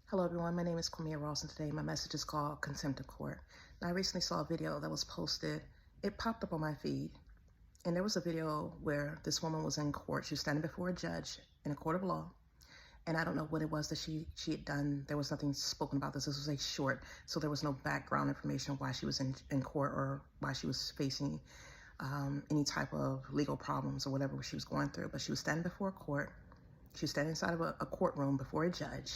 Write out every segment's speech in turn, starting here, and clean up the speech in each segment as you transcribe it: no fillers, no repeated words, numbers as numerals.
Hello everyone, my name is Kwame Ross and today my message is called Contempt of Court. Now, I recently saw a video that was posted. It popped up on my feed and there was a video where this woman was in court. She was standing before a judge in a court of law, and I don't know what it was that she had done. There was nothing spoken about this. This was a short, so there was no background information why she was in court or why she was facing any type of legal problems or whatever she was going through. But she was standing before a court. She was standing inside of a courtroom before a judge.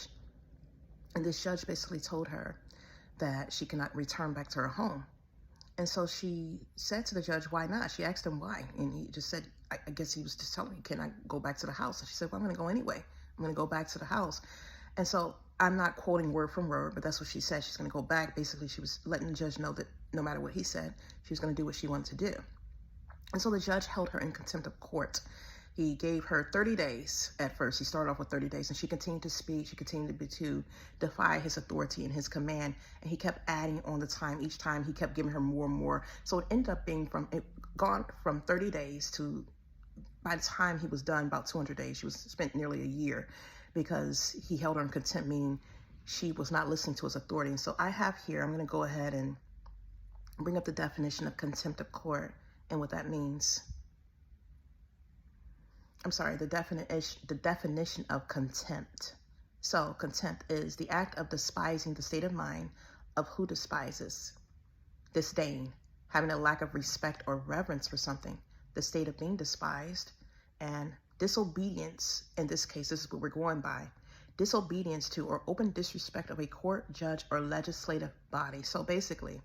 And this judge basically told her that she cannot return back to her home. And so she said to the judge, why not? She asked him why. And he just said, I guess he was just telling me, can I go back to the house? And she said, well, I'm going to go anyway. I'm going to go back to the house. And so I'm not quoting word from word, but that's what she said. She's going to go back. Basically, she was letting the judge know that no matter what he said, she was going to do what she wanted to do. And so the judge held her in contempt of court. He gave her 30 days at first. He started off with 30 days and she continued to speak. She continued to defy his authority and his command. And he kept adding on the time. Each time he kept giving her more and more. So it ended up being gone from 30 days to, by the time he was done, about 200 days. She was spent nearly a year because he held her in contempt, meaning she was not listening to his authority. And so I have here, I'm going to go ahead and bring up the definition of contempt of court and what that means. I'm sorry, the definition of contempt. So contempt is the act of despising the state of mind of who despises, disdain, having a lack of respect or reverence for something, the state of being despised, and disobedience. In this case, this is what we're going by. Disobedience to or open disrespect of a court, judge, or legislative body. So basically,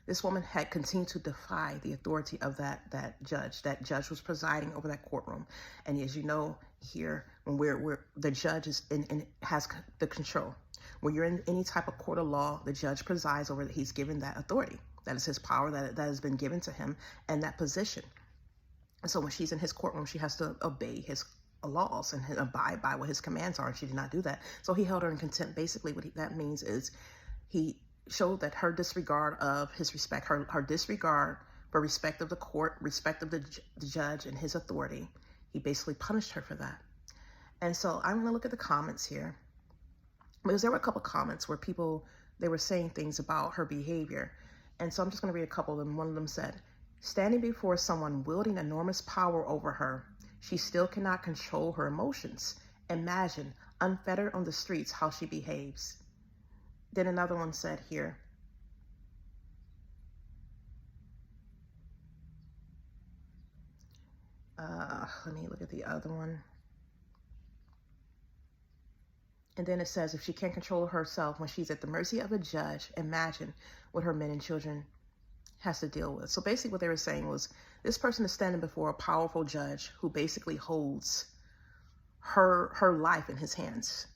this woman had continued to defy the authority of that judge. That judge was presiding over that courtroom. And as you know, here, when the judge is has the control. When you're in any type of court of law, the judge presides over it. He's given that authority. That is his power that has been given to him and that position. And so when she's in his courtroom, she has to obey his laws and abide by what his commands are. And she did not do that. So he held her in contempt. Basically, what that means is he showed that her disregard of his respect, her disregard for respect of the court, respect of the judge and his authority, he basically punished her for that. And so I'm going to look at the comments here, because there were a couple of comments where they were saying things about her behavior. And so I'm just going to read a couple of them. One of them said, standing before someone wielding enormous power over her, she still cannot control her emotions. Imagine, unfettered on the streets, how she behaves. Then another one said here, let me look at the other one. And then it says, if she can't control herself when she's at the mercy of a judge, imagine what her men and children has to deal with. So basically what they were saying was, this person is standing before a powerful judge who basically holds her life in his hands.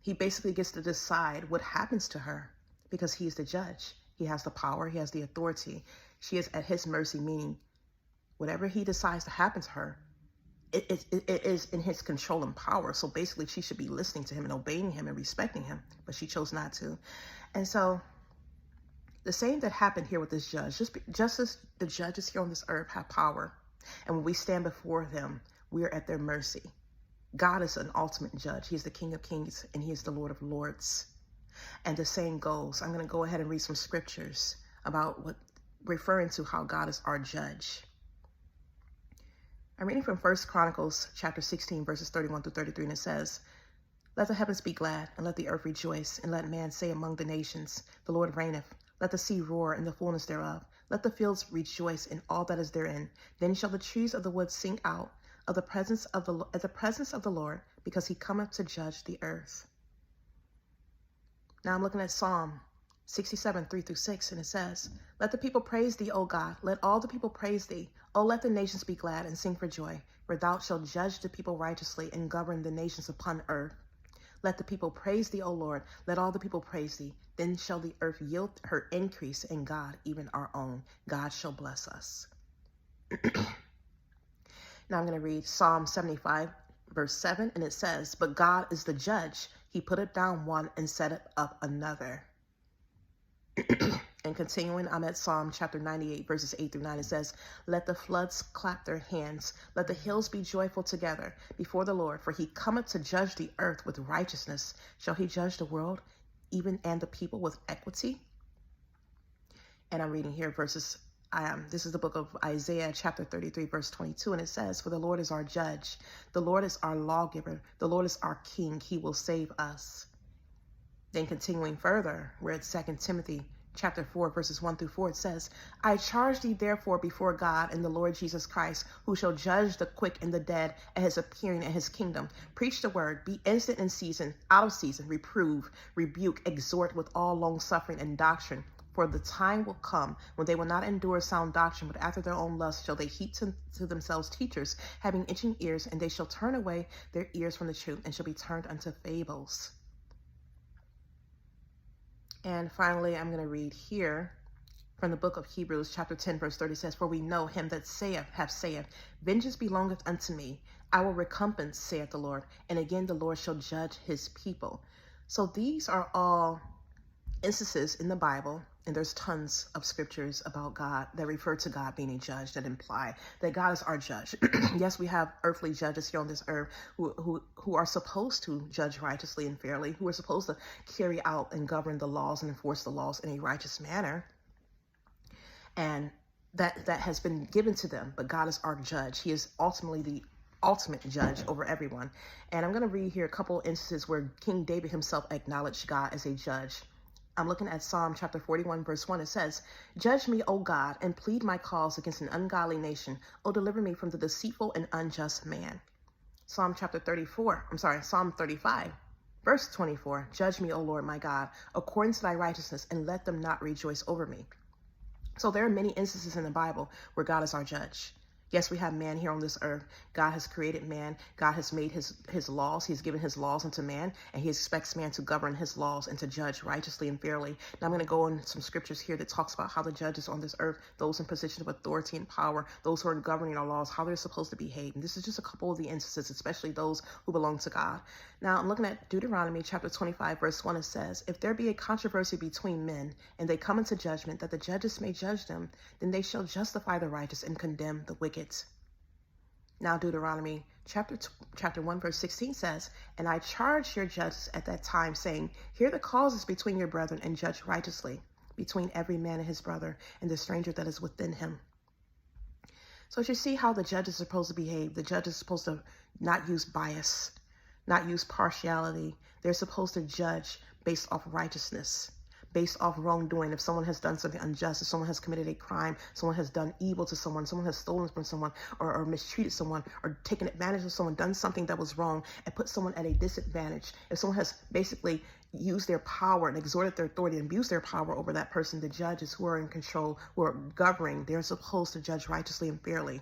He basically gets to decide what happens to her because he's the judge. He has the power. He has the authority. She is at his mercy, meaning whatever he decides to happen to her, it is in his control and power. So basically she should be listening to him and obeying him and respecting him, but she chose not to. And so the same that happened here with this judge, just as the judges here on this earth have power, and when we stand before them, we are at their mercy. God is an ultimate judge. He is the King of Kings and he is the Lord of Lords. And the same goes. I'm going to go ahead and read some scriptures about referring to how God is our judge. I'm reading from 1 Chronicles chapter 16, verses 31 through 33, and it says, let the heavens be glad, and let the earth rejoice, and let man say among the nations, the Lord reigneth. Let the sea roar in the fullness thereof. Let the fields rejoice in all that is therein. Then shall the trees of the wood sing out at the presence of the Lord, because he cometh to judge the earth. Now I'm looking at Psalm 67, 3 through 6, and it says, let the people praise thee, O God. Let all the people praise thee. O let the nations be glad and sing for joy, for thou shalt judge the people righteously and govern the nations upon earth. Let the people praise thee, O Lord. Let all the people praise thee. Then shall the earth yield her increase, and God, even our own, God shall bless us. Now I'm going to read Psalm 75, verse 7, and it says, but God is the judge. He putteth down one and setteth up another. And continuing, I'm at Psalm chapter 98, verses 8 through 9. It says, let the floods clap their hands. Let the hills be joyful together before the Lord. For he cometh to judge the earth with righteousness. Shall he judge the world, even and the people with equity? And I'm reading here verses, this is the book of Isaiah chapter 33, verse 22. And it says, for the Lord is our judge. The Lord is our lawgiver. The Lord is our king. He will save us. Then continuing further, we're at 2 Timothy chapter 4, verses 1 through 4. It says, I charge thee therefore before God and the Lord Jesus Christ, who shall judge the quick and the dead at his appearing in his kingdom. Preach the word, be instant in season, out of season, reprove, rebuke, exhort with all long suffering and doctrine. For the time will come when they will not endure sound doctrine, but after their own lust shall they heap to themselves teachers, having itching ears, and they shall turn away their ears from the truth, and shall be turned unto fables. And finally, I'm going to read here from the book of Hebrews, chapter 10, verse 30 says, for we know him that saith, vengeance belongeth unto me. I will recompense, saith the Lord. And again, the Lord shall judge his people. So these are all instances in the Bible, and there's tons of scriptures about God that refer to God being a judge, that imply that God is our judge. Yes, we have earthly judges here on this earth who are supposed to judge righteously and fairly, who are supposed to carry out and govern the laws and enforce the laws in a righteous manner. And that has been given to them. But God is our judge. He is ultimately the ultimate judge over everyone. And I'm going to read here a couple instances where King David himself acknowledged God as a judge. I'm looking at Psalm chapter 41, verse 1. It says, judge me, O God, and plead my cause against an ungodly nation. O deliver me from the deceitful and unjust man. Psalm 35, verse 24. Judge me, O Lord, my God, according to thy righteousness, and let them not rejoice over me. So there are many instances in the Bible where God is our judge. Yes, we have man here on this earth. God has created man. God has made his laws. He's given his laws unto man, and he expects man to govern his laws and to judge righteously and fairly. Now I'm going to go in some scriptures here that talks about how the judges on this earth, those in position of authority and power, those who are governing our laws, how they're supposed to behave. And this is just a couple of the instances, especially those who belong to God. Now I'm looking at Deuteronomy chapter 25, verse 1. It says, if there be a controversy between men, and they come into judgment, that the judges may judge them, then they shall justify the righteous and condemn the wicked. Now Deuteronomy chapter 1, verse 16 says, and I charge your judges at that time, saying, hear the causes between your brethren, and judge righteously between every man and his brother, and the stranger that is within him. So as you see how the judge is supposed to behave, the judge is supposed to not use bias, not use partiality. They're supposed to judge based off righteousness, based off wrongdoing. If someone has done something unjust, if someone has committed a crime, someone has done evil to someone has stolen from someone, or mistreated someone, or taken advantage of someone, done something that was wrong, and put someone at a disadvantage. If someone has basically used their power and exerted their authority and abused their power over that person, the judges who are in control, who are governing, they're supposed to judge righteously and fairly.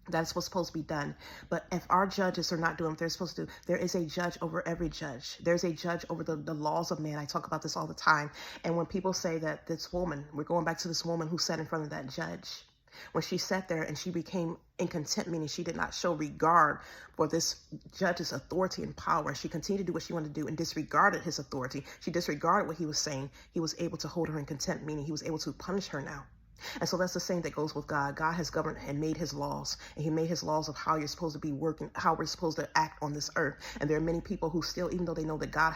That's what's supposed to be done. But if our judges are not doing what they're supposed to do, there is a judge over every judge. There's a judge over the laws of man. I talk about this all the time. And when people say that this woman, we're going back to this woman who sat in front of that judge, when she sat there and she became in contempt, meaning she did not show regard for this judge's authority and power. She continued to do what she wanted to do and disregarded his authority. She disregarded what he was saying. He was able to hold her in contempt, meaning he was able to punish her now. And so that's the same that goes with God. God has governed and made his laws, and he made his laws of how you're supposed to be working, how we're supposed to act on this earth. And there are many people who still, even though they know that God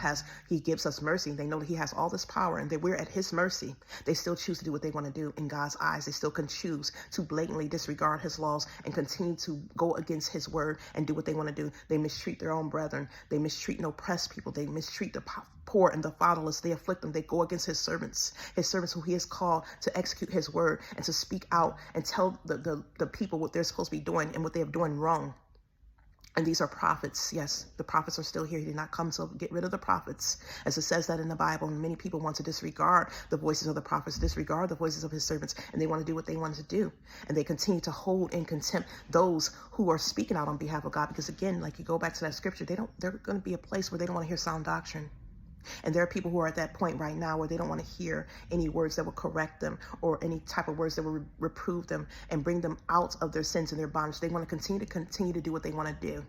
he gives us mercy, they know that he has all this power and that we're at his mercy, they still choose to do what they want to do in God's eyes. They still can choose to blatantly disregard his laws and continue to go against his word and do what they want to do. They mistreat their own brethren. They mistreat and oppress people. They mistreat the poor and the fatherless. They afflict them. They go against his servants who he has called to execute his word and to speak out and tell the people what they're supposed to be doing and what they are doing wrong. And these are prophets. Yes, the prophets are still here. He did not come to get rid of the prophets, as it says that in the Bible. And many people want to disregard the voices of the prophets, disregard the voices of his servants, and they want to do what they want to do. And they continue to hold in contempt those who are speaking out on behalf of God. Because again, like you go back to that scripture, they're going to be a place where they don't want to hear sound doctrine. And there are people who are at that point right now where they don't want to hear any words that will correct them or any type of words that will reprove them and bring them out of their sins and their bondage. They want to continue to do what they want to do.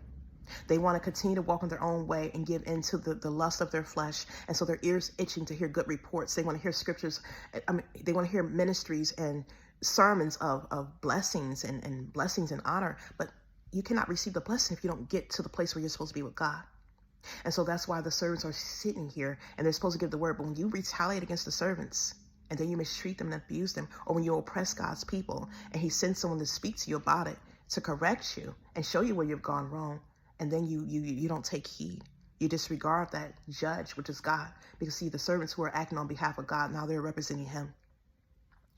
They want to continue to walk in their own way and give into the lust of their flesh. And so their ears itching to hear good reports. They want to hear scriptures. They want to hear ministries and sermons of blessings and blessings and honor. But you cannot receive the blessing if you don't get to the place where you're supposed to be with God. And so that's why the servants are sitting here and they're supposed to give the word. But when you retaliate against the servants and then you mistreat them and abuse them, or when you oppress God's people and he sends someone to speak to you about it, to correct you and show you where you've gone wrong, and then you don't take heed. You disregard that judge, which is God. Because see, the servants who are acting on behalf of God, now they're representing him.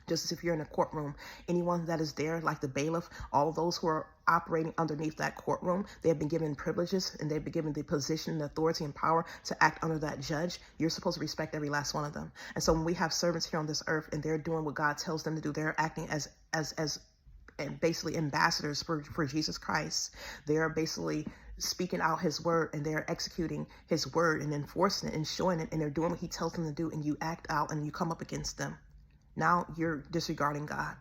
Just as if you're in a courtroom, anyone that is there, like the bailiff, all of those who are operating underneath that courtroom, they have been given privileges and they've been given the position, the authority, and power to act under that judge. You're supposed to respect every last one of them. And so when we have servants here on this earth and they're doing what God tells them to do, they're acting as and basically ambassadors for Jesus Christ. They're basically speaking out his word and they're executing his word and enforcing it and showing it, and they're doing what he tells them to do, and you act out and you come up against them. Now you're disregarding God.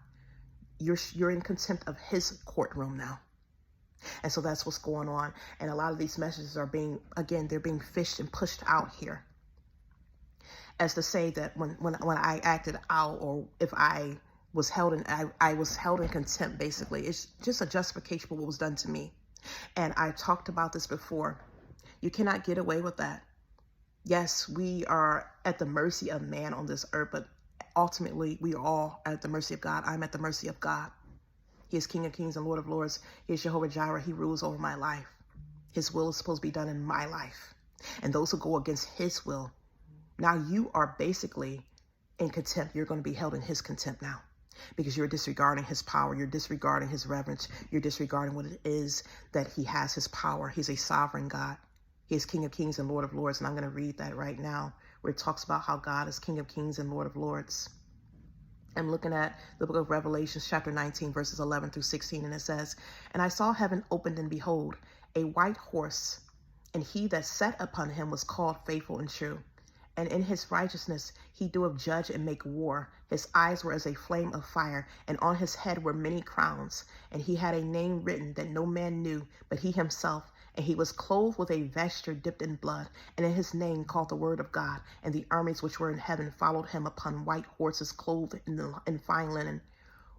You're in contempt of his courtroom now. And so that's what's going on. And a lot of these messages are they're being fished and pushed out here. As to say that when I acted out, or if I was held in, I was held in contempt, basically. It's just a justification for what was done to me. And I talked about this before. You cannot get away with that. Yes, we are at the mercy of man on this earth, but ultimately we are all at the mercy of God. I'm at the mercy of God. He is King of Kings and Lord of Lords. He is Jehovah Jireh. He rules over my life. His will is supposed to be done in my life. And those who go against his will, now you are basically in contempt. You're going to be held in his contempt now, because you're disregarding his power. You're disregarding his reverence. You're disregarding what it is that he has, his power. He's a sovereign God. He is King of Kings and Lord of Lords. And I'm going to read that right now, where it talks about how God is King of Kings and Lord of Lords. I'm looking at the book of Revelation, chapter 19, verses 11 through 16. And it says, "And I saw heaven opened, and behold, a white horse, and he that sat upon him was called Faithful and True. And in his righteousness he doeth judge and make war. His eyes were as a flame of fire, and on his head were many crowns. And he had a name written that no man knew but he himself. And he was clothed with a vesture dipped in blood, and in his name called the word of God. And the armies which were in heaven followed him upon white horses, clothed in fine linen,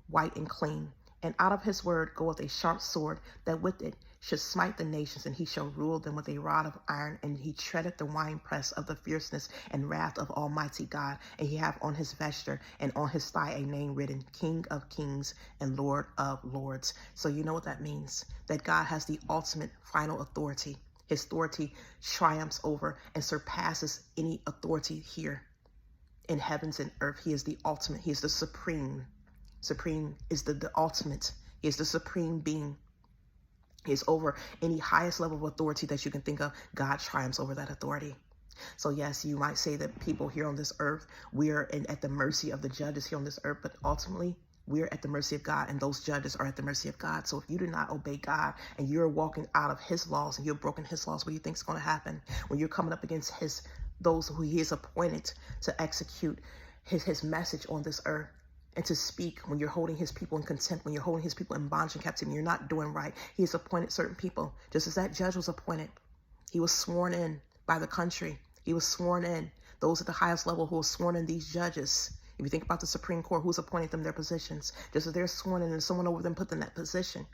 white and clean. And out of his word goeth a sharp sword, that with it should smite the nations, and he shall rule them with a rod of iron. And he treadeth the winepress of the fierceness and wrath of Almighty God. And he hath on his vesture and on his thigh a name written, King of Kings and Lord of Lords." So you know what that means, that God has the ultimate final authority. His authority triumphs over and surpasses any authority here in heavens and earth. He is the ultimate. He is the supreme. Supreme is the ultimate. He is the supreme being. He is over any highest level of authority that you can think of. God triumphs over that authority. So yes, you might say that people here on this earth, we are at the mercy of the judges here on this earth, but ultimately we're at the mercy of God, and those judges are at the mercy of God. So if you do not obey God and you're walking out of his laws and you're broken his laws, what do you think is going to happen when you're coming up against those who he has appointed to execute his message on this earth? And to speak, when you're holding his people in contempt, when you're holding his people in bondage and captivity, you're not doing right. He has appointed certain people, just as that judge was appointed. He was sworn in by the country. He was sworn in. Those at the highest level who were sworn in, these judges. If you think about the Supreme Court, who's appointed them their positions, just as they're sworn in and someone over them put them in that position.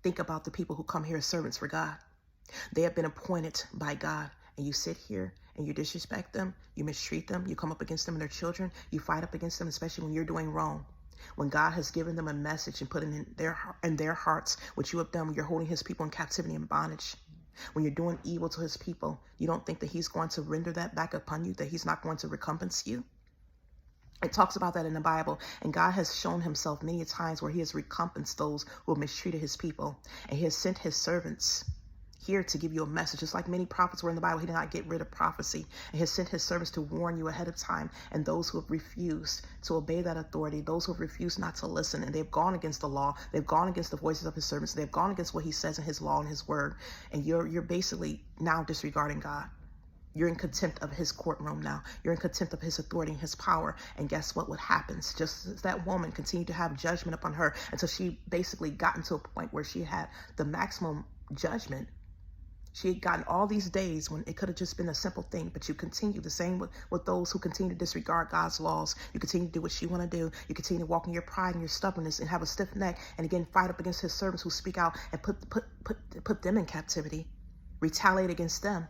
Think about the people who come here as servants for God. They have been appointed by God, and you sit here and you disrespect them, you mistreat them, you come up against them and their children, you fight up against them, especially when you're doing wrong. When God has given them a message and put it in their hearts, what you have done when you're holding his people in captivity and bondage. When you're doing evil to his people, you don't think that he's going to render that back upon you, that he's not going to recompense you? It talks about that in the Bible, and God has shown himself many times where he has recompensed those who have mistreated his people, and he has sent his servants here to give you a message. Just like many prophets were in the Bible, he did not get rid of prophecy, and he has sent his servants to warn you ahead of time. And those who have refused to obey that authority, those who have refused not to listen, and they've gone against the law, they've gone against the voices of his servants, they've gone against what he says in his law and his word, and you're basically now disregarding God. You're in contempt of his courtroom now. You're in contempt of his authority and his power. And guess what happens? Just as that woman continued to have judgment upon her until she basically got into a point where she had the maximum judgment. She had gotten all these days when it could have just been a simple thing, but you continue the same with those who continue to disregard God's laws. You continue to do what you want to do. You continue to walk in your pride and your stubbornness and have a stiff neck, and again fight up against his servants who speak out and put them in captivity, retaliate against them.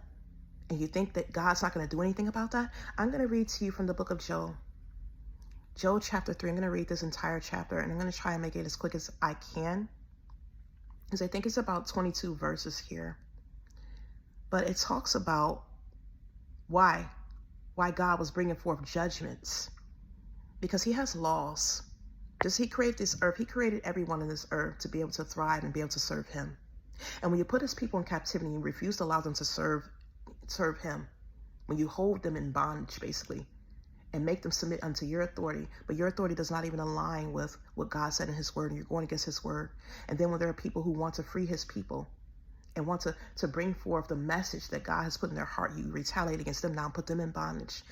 And you think that God's not going to do anything about that? I'm going to read to you from the book of Job. Job chapter 3. I'm going to read this entire chapter, and I'm going to try and make it as quick as I can, because I think it's about 22 verses here. But it talks about why God was bringing forth judgments. Because he has laws. Just he created this earth. He created everyone in this earth to be able to thrive and be able to serve him. And when you put his people in captivity, you refuse to allow them to serve him. When you hold them in bondage, basically, and make them submit unto your authority, but your authority does not even align with what God said in his word, and you're going against his word. And then when there are people who want to free his people, and want to bring forth the message that God has put in their heart, you retaliate against them now and put them in bondage.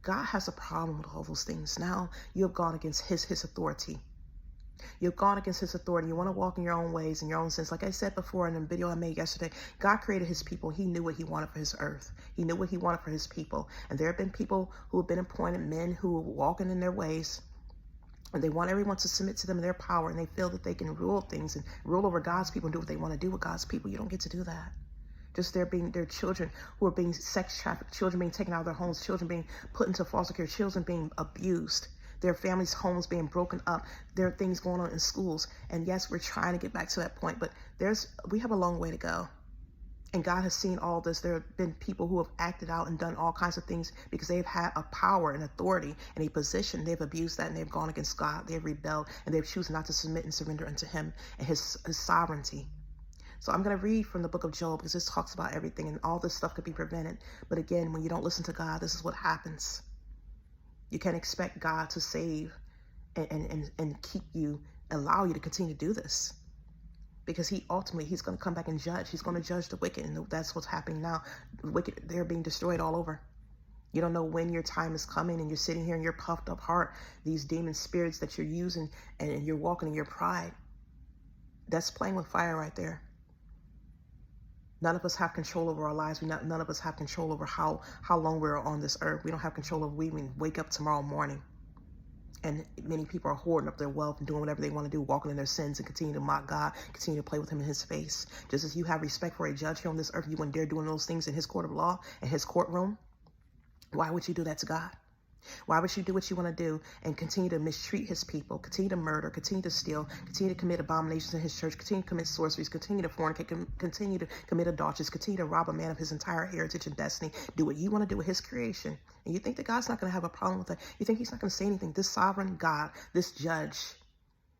God has a problem with all those things. Now you have gone against his authority. You've gone against his authority. You want to walk in your own ways and your own sins. Like I said before in a video I made yesterday, God created his people. He knew what he wanted for his earth. He knew what he wanted for his people. And there have been people who have been appointed, men who are walking in their ways, and they want everyone to submit to them in their power, and they feel that they can rule things and rule over God's people and do what they want to do with God's people. You don't get to do that. Just their children who are being sex trafficked, children being taken out of their homes, children being put into foster care, children being abused, their families' homes being broken up. There are things going on in schools. And yes, we're trying to get back to that point, but we have a long way to go. And God has seen all this. There have been people who have acted out and done all kinds of things because they've had a power and authority and a position. They've abused that and they've gone against God. They've rebelled and they've chosen not to submit and surrender unto him and his sovereignty. So I'm going to read from the book of Job, because this talks about everything, and all this stuff could be prevented. But again, when you don't listen to God, this is what happens. You can't expect God to save and keep you, allow you to continue to do this. Because he's going to come back and judge. He's going to judge the wicked, and that's what's happening now. The wicked, they're being destroyed all over. You don't know when your time is coming, and you're sitting here in your puffed up heart, these demon spirits that you're using, and you're walking in your pride. That's playing with fire right there. None of us have control over our lives. None of us have control over how long we're on this earth. We don't have control over we even wake up tomorrow morning. And many people are hoarding up their wealth and doing whatever they want to do, walking in their sins and continue to mock God, continue to play with him in his face. Just as you have respect for a judge here on this earth, you wouldn't dare doing those things in his court of law, in his courtroom. Why would you do that to God? Why would you do what you want to do and continue to mistreat his people, continue to murder, continue to steal, continue to commit abominations in his church, continue to commit sorceries, continue to fornicate, continue to commit adulteries, continue to rob a man of his entire heritage and destiny, do what you want to do with his creation? And you think that God's not going to have a problem with that? You think he's not going to say anything? This sovereign God, this judge,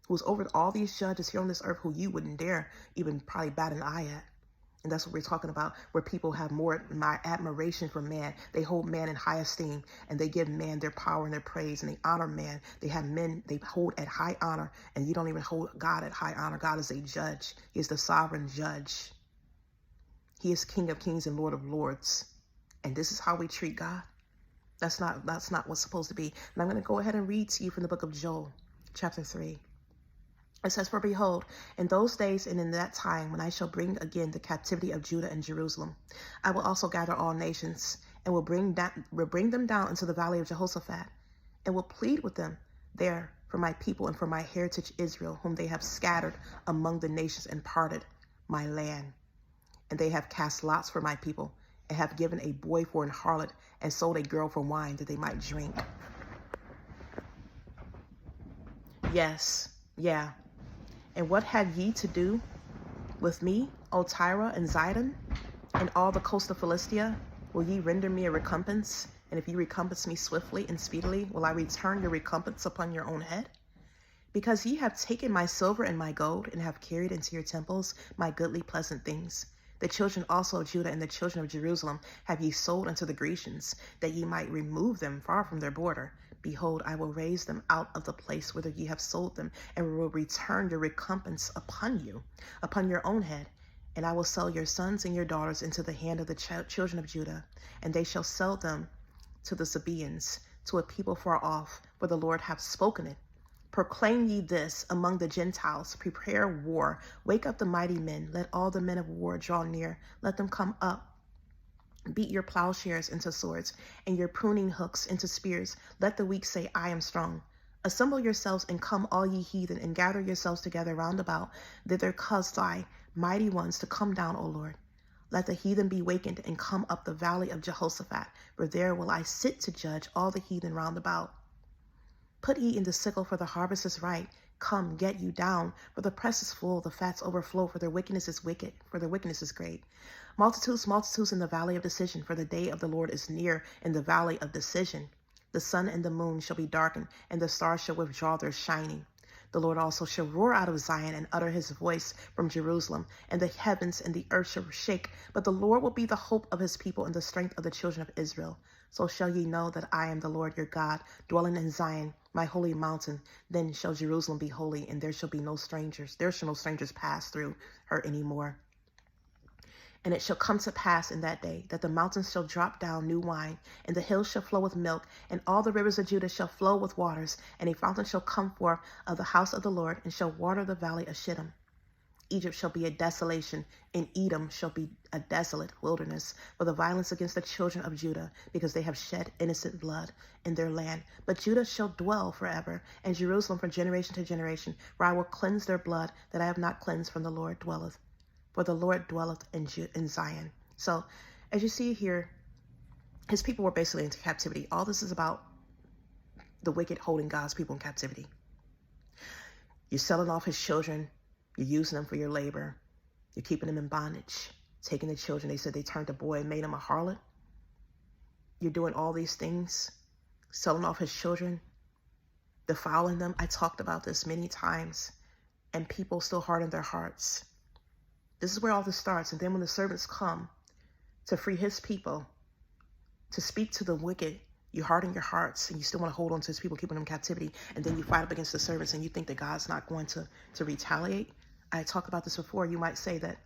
who's over all these judges here on this earth, who you wouldn't dare even probably bat an eye at. And that's what we're talking about, where people have more admiration for man. They hold man in high esteem, and they give man their power and their praise, and they honor man. They have men they hold at high honor, and you don't even hold God at high honor. God is a judge. He is the sovereign judge. He is King of kings and Lord of lords. And this is how we treat God. That's not what's supposed to be. And I'm going to go ahead and read to you from the book of Joel, chapter 3. It says, "For behold, in those days and in that time, when I shall bring again the captivity of Judah and Jerusalem, I will also gather all nations, and will bring them down into the valley of Jehoshaphat, and will plead with them there for my people and for my heritage Israel, whom they have scattered among the nations and parted my land. And they have cast lots for my people, and have given a boy for an harlot, and sold a girl for wine, that they might drink." Yes, yeah. "And what have ye to do with me, O Tyre and Zidon, and all the coast of Philistia? Will ye render me a recompense? And if ye recompense me swiftly and speedily, will I return your recompense upon your own head? Because ye have taken my silver and my gold, and have carried into your temples my goodly pleasant things. The children also of Judah and the children of Jerusalem have ye sold unto the Grecians, that ye might remove them far from their border. Behold, I will raise them out of the place whither ye have sold them, and will return your recompense upon you, upon your own head. And I will sell your sons and your daughters into the hand of the children of Judah, and they shall sell them to the Sabaeans, to a people far off, for the Lord hath spoken it. Proclaim ye this among the Gentiles. Prepare war. Wake up the mighty men. Let all the men of war draw near. Let them come up. Beat your plowshares into swords and your pruning hooks into spears. Let the weak say, I am strong. Assemble yourselves and come, all ye heathen, and gather yourselves together round about. Thither cause thy mighty ones to come down, O Lord. Let the heathen be wakened and come up the valley of Jehoshaphat, for there will I sit to judge all the heathen round about. Put ye in the sickle, for the harvest is ripe. Come, get you down, for the press is full, the fats overflow, for their wickedness is wicked, for their wickedness is great. Multitudes, multitudes in the valley of decision, for the day of the Lord is near in the valley of decision. The sun and the moon shall be darkened, and the stars shall withdraw their shining. The Lord also shall roar out of Zion and utter his voice from Jerusalem, and the heavens and the earth shall shake. But the Lord will be the hope of his people and the strength of the children of Israel. So shall ye know that I am the Lord your God, dwelling in Zion, my holy mountain. Then shall Jerusalem be holy, and there shall be no strangers. There shall no strangers pass through her anymore. And it shall come to pass in that day that the mountains shall drop down new wine, and the hills shall flow with milk, and all the rivers of Judah shall flow with waters, and a fountain shall come forth of the house of the Lord, and shall water the valley of Shittim. Egypt shall be a desolation, and Edom shall be a desolate wilderness, for the violence against the children of Judah, because they have shed innocent blood in their land. But Judah shall dwell forever, and Jerusalem from generation to generation, for I will cleanse their blood that I have not cleansed from the Lord dwelleth. For the Lord dwelleth in Zion. So, as you see here, his people were basically into captivity. All this is about the wicked holding God's people in captivity. You're selling off his children. You're using them for your labor. You're keeping them in bondage. Taking the children. They said they turned a boy and made him a harlot. You're doing all these things. Selling off his children. Defiling them. I talked about this many times. And people still harden their hearts. This is where all this starts. And then when the servants come to free his people, to speak to the wicked, you harden your hearts and you still want to hold on to his people, keeping them in captivity. And then you fight up against the servants and you think that God's not going to retaliate. I talked about this before. You might say that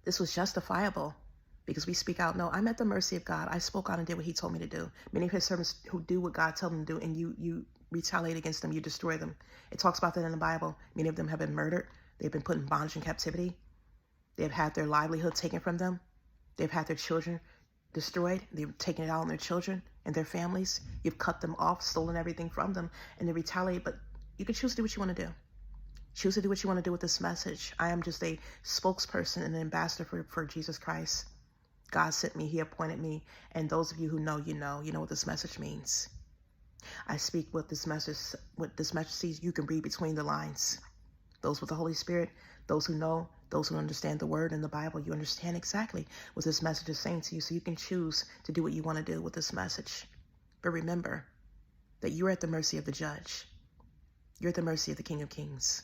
this was justifiable because we speak out. No, I'm at the mercy of God. I spoke out and did what he told me to do. Many of his servants who do what God tells them to do, and you retaliate against them, you destroy them. It talks about that in the Bible. Many of them have been murdered. They've been put in bondage and captivity. They've had their livelihood taken from them. They've had their children destroyed. They've taken it out on their children and their families. You've cut them off, stolen everything from them, and they retaliate. But you can choose to do what you want to do. Choose to do what you want to do with this message. I am just a spokesperson and an ambassador for Jesus Christ. God sent me. He appointed me. And those of you who know, you know what this message means. I speak with this message. What this message sees, you can read between the lines. Those with the Holy Spirit, those who know, those who understand the word and the Bible, you understand exactly what this message is saying to you. So you can choose to do what you want to do with this message. But remember that you're at the mercy of the judge. You're at the mercy of the King of Kings.